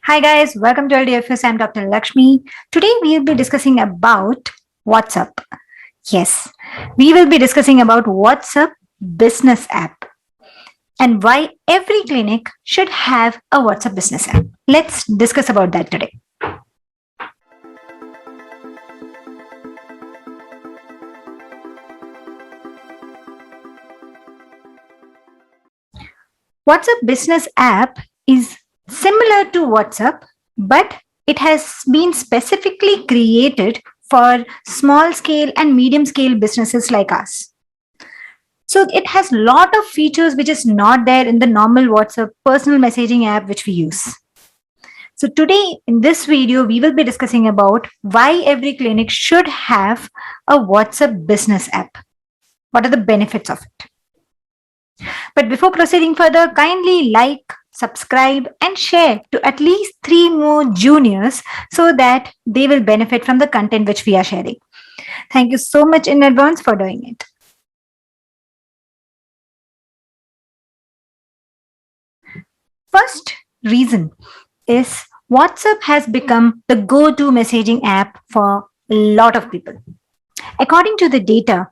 Hi guys, welcome to LDFS. I'm Dr. Lakshmy. Today we will be discussing about WhatsApp. Yes, we will be discussing about WhatsApp business app and why every clinic should have a WhatsApp business app. Let's discuss about that today. WhatsApp business app is similar to WhatsApp, but it has been specifically created for small scale and medium scale businesses like us. So it has a lot of features which is not there in the normal WhatsApp personal messaging app which we use. So today in this video, we will be discussing about why every clinic should have a WhatsApp business app. What are the benefits of it? But before proceeding further, kindly like, subscribe and share to at least 3 more juniors so that they will benefit from the content which we are sharing. Thank you so much in advance for doing it. First reason is WhatsApp has become the go-to messaging app for a lot of people. According to the data,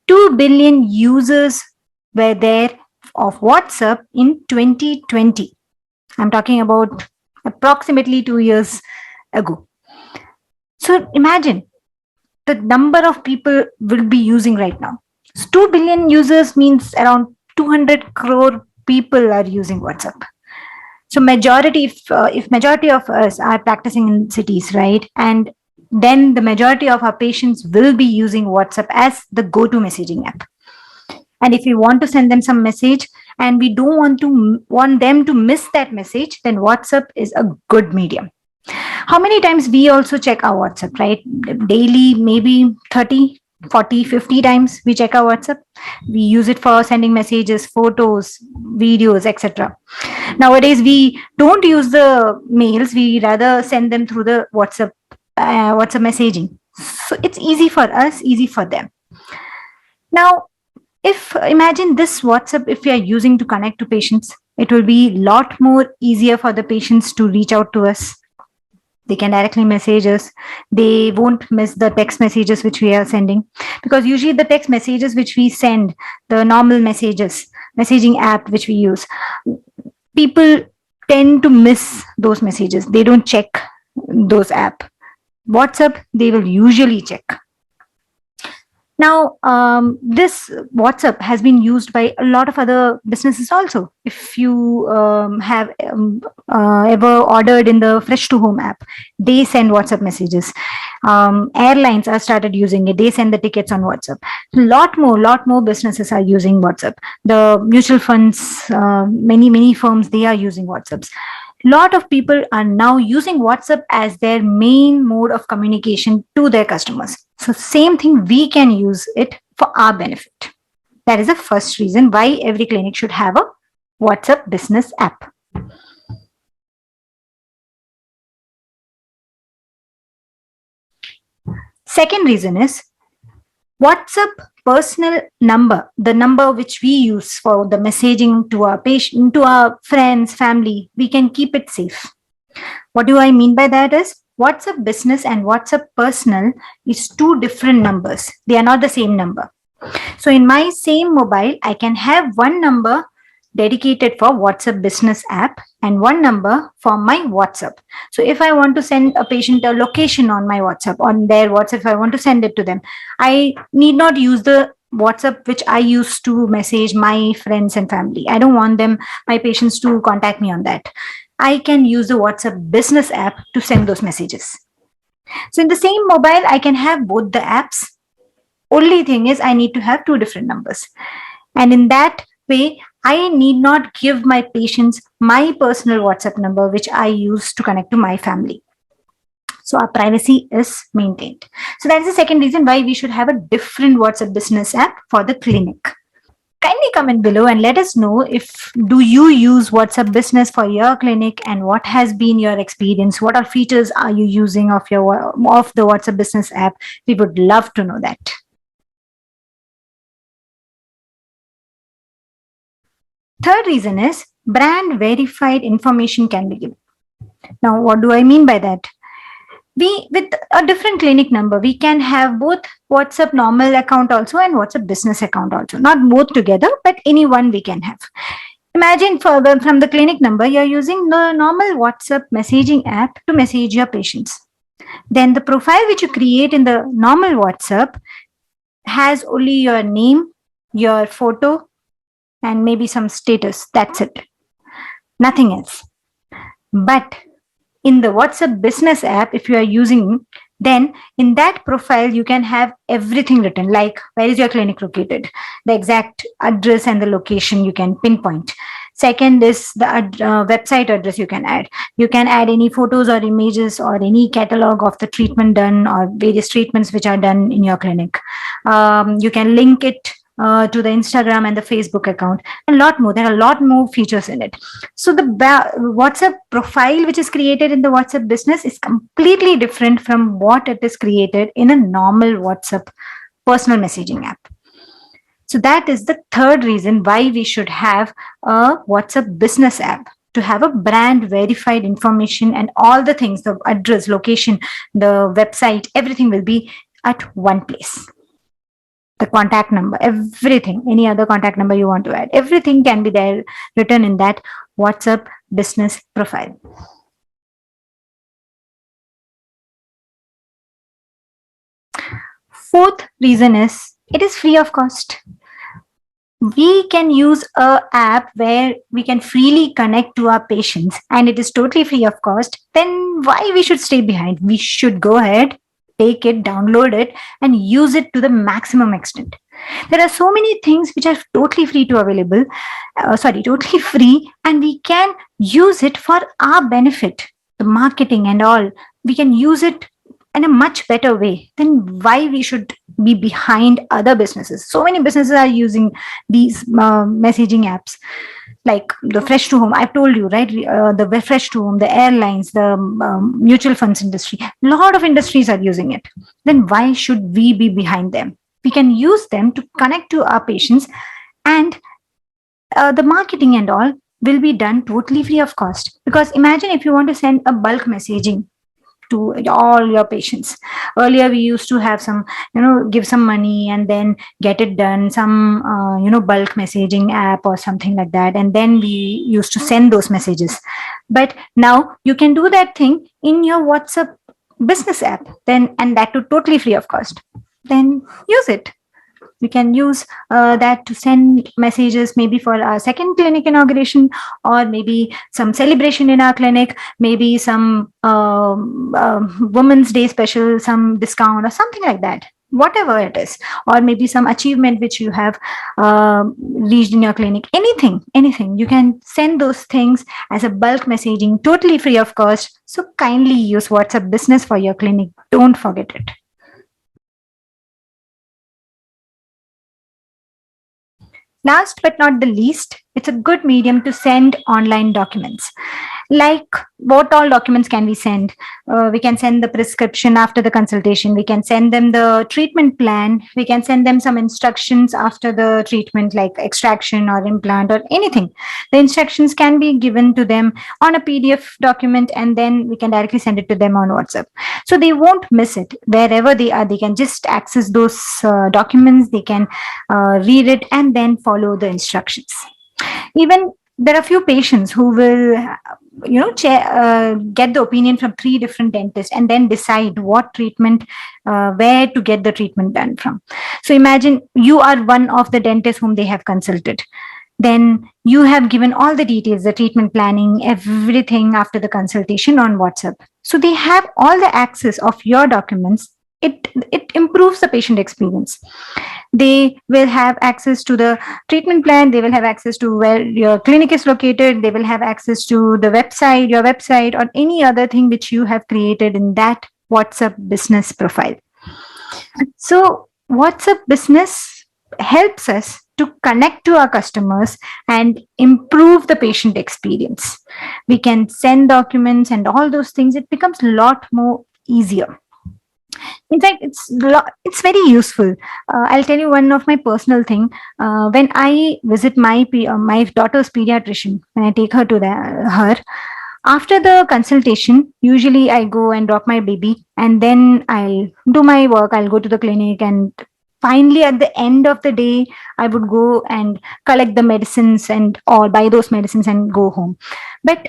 2 billion users were there of WhatsApp in 2020. I'm talking about approximately 2 years ago. So imagine the number of people will be using right now. So 2 billion users means around 200 crore people are using WhatsApp. So if majority of us are practicing in cities, right, and then the majority of our patients will be using WhatsApp as the go-to messaging app. And if we want to send them some message and we don't want them to miss that message, then WhatsApp is a good medium. How many times we also check our WhatsApp, right? Daily, maybe 30, 40, 50 times we check our WhatsApp. We use it for sending messages, photos, videos, etc. Nowadays, we don't use the mails. We rather send them through the WhatsApp messaging. So it's easy for us, easy for them. Now, if imagine this WhatsApp, if we are using to connect to patients, it will be a lot more easier for the patients to reach out to us. They can directly message us. They won't miss the text messages which we are sending, because usually the text messages which we send, the normal messaging app which we use, people tend to miss those messages. They don't check those app. WhatsApp, they will usually check. Now, this WhatsApp has been used by a lot of other businesses also. If you have ever ordered in the Fresh to Home app, they send WhatsApp messages. Airlines are started using it. They send the tickets on WhatsApp. Lot more businesses are using WhatsApp. The mutual funds, many firms, they are using WhatsApps. Lot of people are now using WhatsApp as their main mode of communication to their customers. So same thing, we can use it for our benefit. That is the first reason why every clinic should have a WhatsApp business app. Second reason is WhatsApp personal number, the number which we use for the messaging to our patient, to our friends, family, we can keep it safe. What do I mean by that is WhatsApp business and WhatsApp personal is two different numbers. They are not the same number. So in my same mobile, I can have one number dedicated for WhatsApp business app and one number for my WhatsApp. So if I want to send a patient a location on my WhatsApp, on their WhatsApp, if I want to send it to them, I need not use the WhatsApp which I use to message my friends and family. I don't want my patients to contact me on that. I can use the WhatsApp business app to send those messages. So in the same mobile, I can have both the apps. Only thing is I need to have two different numbers. And in that way, I need not give my patients my personal WhatsApp number, which I use to connect to my family. So our privacy is maintained. So that is the second reason why we should have a different WhatsApp business app for the clinic. Kindly comment below and let us know if do you use WhatsApp business for your clinic and what has been your experience. What are features are you using of the WhatsApp business app? We would love to know that. Third reason is brand verified information can be given. Now, what do I mean by that? We, with a different clinic number, we can have both WhatsApp normal account also and WhatsApp business account also. Not both together, but any one we can have. Imagine from the clinic number, you're using the normal WhatsApp messaging app to message your patients. Then the profile which you create in the normal WhatsApp has only your name, your photo, and maybe some status. That's it. Nothing else. But in the WhatsApp business app, if you are using, then in that profile, you can have everything written, like where is your clinic located, the exact address and the location you can pinpoint. Second is the website address you can add. You can add any photos or images or any catalog of the treatment done or various treatments which are done in your clinic. You can link it to the Instagram and the Facebook account, and a lot more. There are a lot more features in it. So the WhatsApp profile which is created in the WhatsApp business is completely different from what it is created in a normal WhatsApp personal messaging app. So that is the third reason why we should have a WhatsApp business app, to have a brand verified information and all the things, the address, location, the website, everything will be at one place. The contact number, everything, any other contact number you want to add, everything can be there written in that WhatsApp business profile. Fourth reason is it is free of cost. We can use a app where we can freely connect to our patients and it is totally free of cost. Then why we should stay behind? We should go ahead, take it, download it, and use it to the maximum extent. There are so many things which are totally free to available, totally free, and we can use it for our benefit. The marketing and all, we can use it in a much better way. Then why we should be behind other businesses? So many businesses are using these messaging apps, like the fresh to home. I've told you, right? The fresh to home, the airlines, the mutual funds industry, a lot of industries are using it. Then why should we be behind them? We can use them to connect to our patients, and the marketing and all will be done totally free of cost. Because imagine if you want to send a bulk messaging to all your patients. Earlier, we used to have some, give some money and then get it done, some, bulk messaging app or something like that. And then we used to send those messages. But now you can do that thing in your WhatsApp business app, then, and that too totally free of cost. Then use it. We can use that to send messages maybe for our second clinic inauguration, or maybe some celebration in our clinic, maybe some Women's Day special, some discount or something like that, whatever it is, or maybe some achievement which you have reached in your clinic. Anything. You can send those things as a bulk messaging, totally free of cost. So kindly use WhatsApp Business for your clinic. Don't forget it. Last but not the least, it's a good medium to send online documents. Like, what all documents can we send? We can send the prescription after the consultation. We can send them the treatment plan. We can send them some instructions after the treatment, like extraction or implant or anything. The instructions can be given to them on a PDF document, and then we can directly send it to them on WhatsApp. So they won't miss it. Wherever they are, they can just access those documents. They can read it and then follow the instructions. Even there are few patients who will get the opinion from 3 different dentists and then decide what treatment, where to get the treatment done from. So imagine you are one of the dentists whom they have consulted. Then you have given all the details, the treatment planning, everything after the consultation on WhatsApp. So they have all the access of your documents. It improves the patient experience. They will have access to the treatment plan. They will have access to where your clinic is located. They will have access to the website, your website, or any other thing which you have created in that WhatsApp business profile. So WhatsApp business helps us to connect to our customers and improve the patient experience. We can send documents and all those things. It becomes a lot more easier. In fact, it's very useful. I'll tell you one of my personal thing. When I visit my daughter's pediatrician, when I take her to her, After the consultation, usually I go and drop my baby and then I'll do my work. I'll go to the clinic, and finally at the end of the day, I would go and collect the medicines and or buy those medicines and go home. But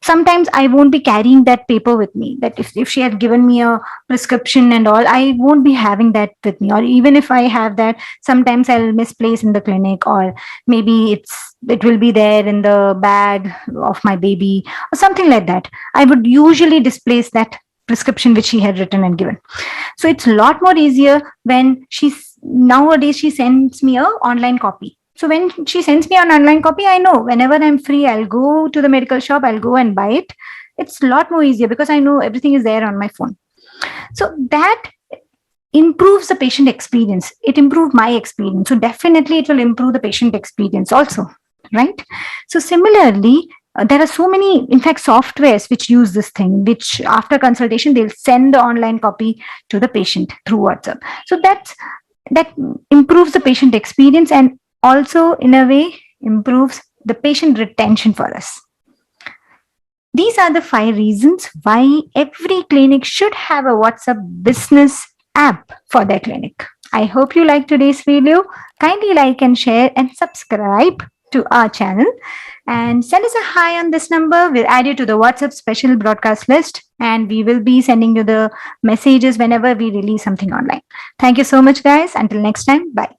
sometimes I won't be carrying that paper with me, that if she had given me a prescription and all, I won't be having that with me. Or even if I have that, sometimes I'll misplace in the clinic, or maybe it will be there in the bag of my baby or something like that. I would usually displace that prescription which she had written and given. So it's a lot more easier when she's nowadays she sends me a online copy. So when she sends me an online copy, I know whenever I'm free, I'll go to the medical shop, I'll go and buy it. It's a lot more easier because I know everything is there on my phone. So that improves the patient experience. It improved my experience. So definitely it will improve the patient experience also, right? So similarly, there are so many, in fact, softwares which use this thing, which after consultation, they'll send the online copy to the patient through WhatsApp. So that improves the patient experience, and also in a way improves the patient retention for us. These are the 5 reasons why every clinic should have a WhatsApp business app for their clinic. I hope you like today's video. Kindly like and share and subscribe to our channel and send us a hi on this number. We'll add you to the WhatsApp special broadcast list, and we will be sending you the messages whenever we release something online. Thank you so much, guys. Until next time, bye.